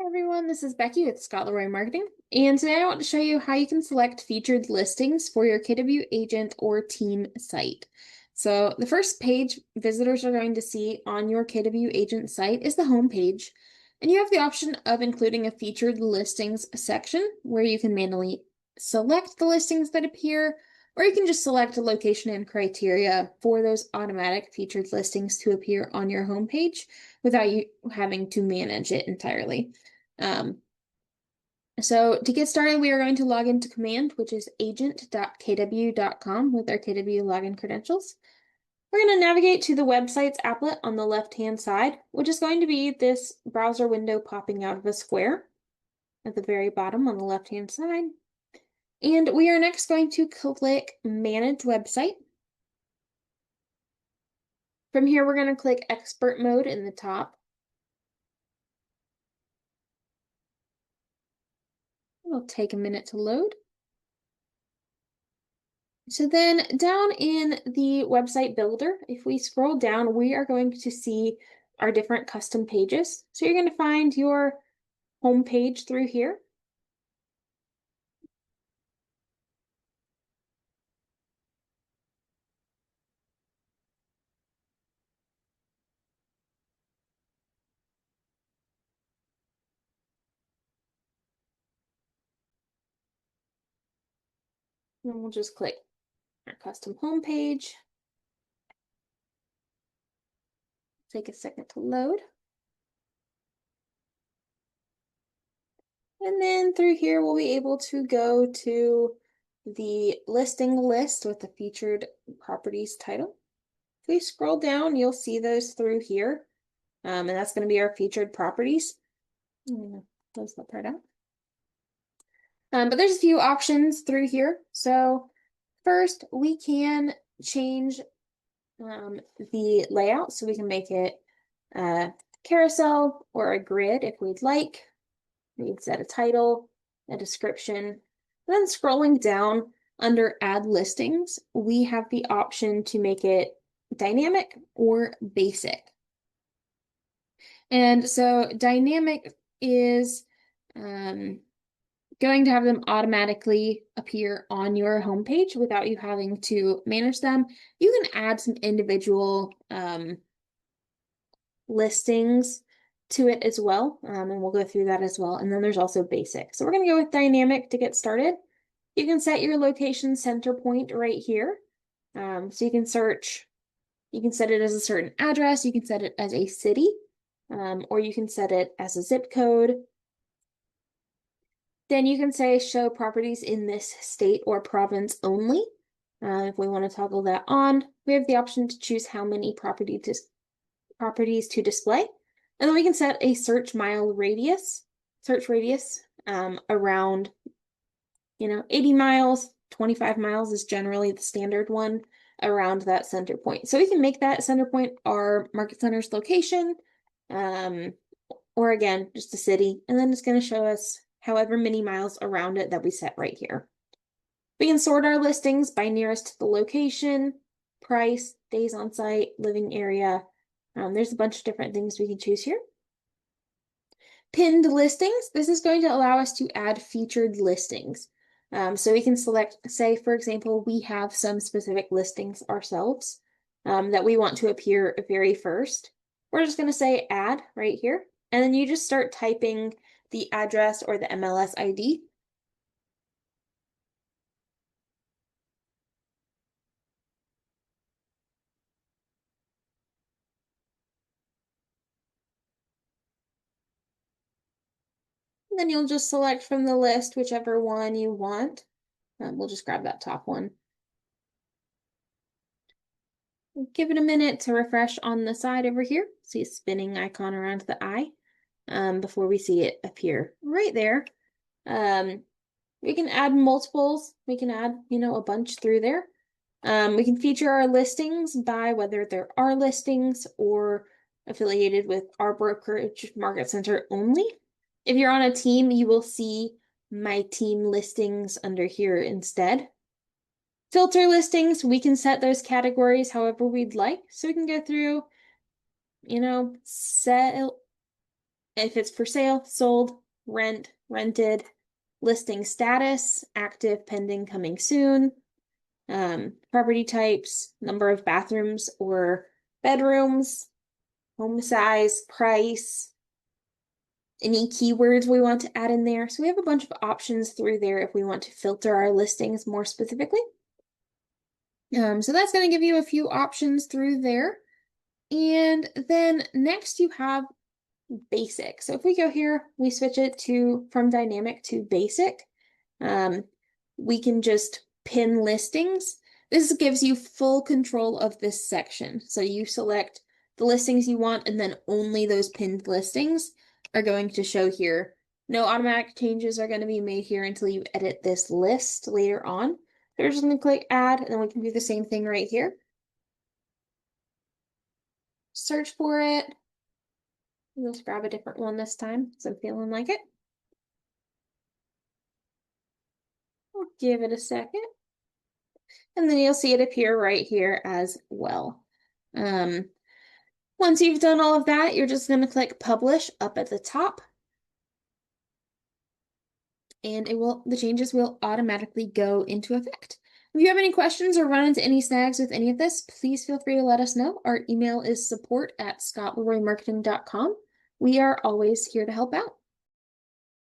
Everyone, this is Becky with Scott Leroy Marketing, and today I want to show you how you can select featured listings for your KW agent or team site. So the first page visitors are going to see on your KW agent site is the home page, and you have the option of including a featured listings section where you can manually select the listings that appear, or you can just select a location and criteria for those automatic featured listings to appear on your homepage without you having to manage it entirely. So to get started, we are going to log into command, which is agent.kw.com with our KW login credentials. We're going to navigate to the website's applet on the left-hand side, which is going to be this browser window popping out of a square at the very bottom on the left-hand side. And we are next going to click Manage Website. From here, we're going to click Expert Mode in the top. It'll take a minute to load. So then down in the website builder, if we scroll down, we are going to see our different custom pages. So you're going to find your home page through here. And we'll just click our custom home page. Take a second to load. And then through here, we'll be able to go to the listing list with the featured properties title. If we scroll down, you'll see those through here. And that's going to be our featured properties. Close that part out. But there's a few options through here. So first, we can change the layout. So we can make it a carousel or a grid if we'd like. We can set a title, a description. And then scrolling down under Add Listings, we have the option to make it dynamic or basic. And so dynamic is going to have them automatically appear on your homepage without you having to manage them. You can add some individual listings to it as well, and we'll go through that as well. And then there's also basic. So we're going to go with dynamic to get started. You can set your location center point right here. So you can search, you can set it as a certain address, you can set it as a city, or you can set it as a zip code. Then you can say show properties in this state or province only. If we want to toggle that on, we have the option to choose how many properties to display. And then we can set a search radius around, 80 miles, 25 miles is generally the standard one around that center point. So we can make that center point our market center's location, or again, just a city, and then it's going to show us however many miles around it that we set right here. We can sort our listings by nearest to the location, price, days on site, living area. There's a bunch of different things we can choose here. Pinned listings. This is going to allow us to add featured listings. So we can select, say, for example, we have some specific listings ourselves that we want to appear very first. We're just going to say add right here. And then you just start typing the address or the MLS ID. And then you'll just select from the list whichever one you want. We'll just grab that top one. Give it a minute to refresh on the side over here. See a spinning icon around the eye before we see it appear right there. We can add multiples. We can add, a bunch through there. We can feature our listings by whether they're our listings or affiliated with our brokerage market center only. If you're on a team, you will see my team listings under here instead. Filter listings, we can set those categories however we'd like. So we can go through, set if it's for sale, sold, rent, rented, listing status, active, pending, coming soon, property types, number of bathrooms or bedrooms, home size, price, any keywords we want to add in there. So we have a bunch of options through there if we want to filter our listings more specifically. So that's going to give you a few options through there. And then next you have basic. So if we go here, we switch it from dynamic to basic. We can just pin listings. This gives you full control of this section. So you select the listings you want, and then only those pinned listings are going to show here. No automatic changes are going to be made here until you edit this list later on. So we're just going to click add, and then we can do the same thing right here. Search for it. Let's grab a different one this time because I'm feeling like it. I'll give it a second. And then you'll see it appear right here as well. Once you've done all of that, you're just going to click publish up at the top. And the changes will automatically go into effect. If you have any questions or run into any snags with any of this, please feel free to let us know. Our email is support@scottleroymarketing.com. We are always here to help out.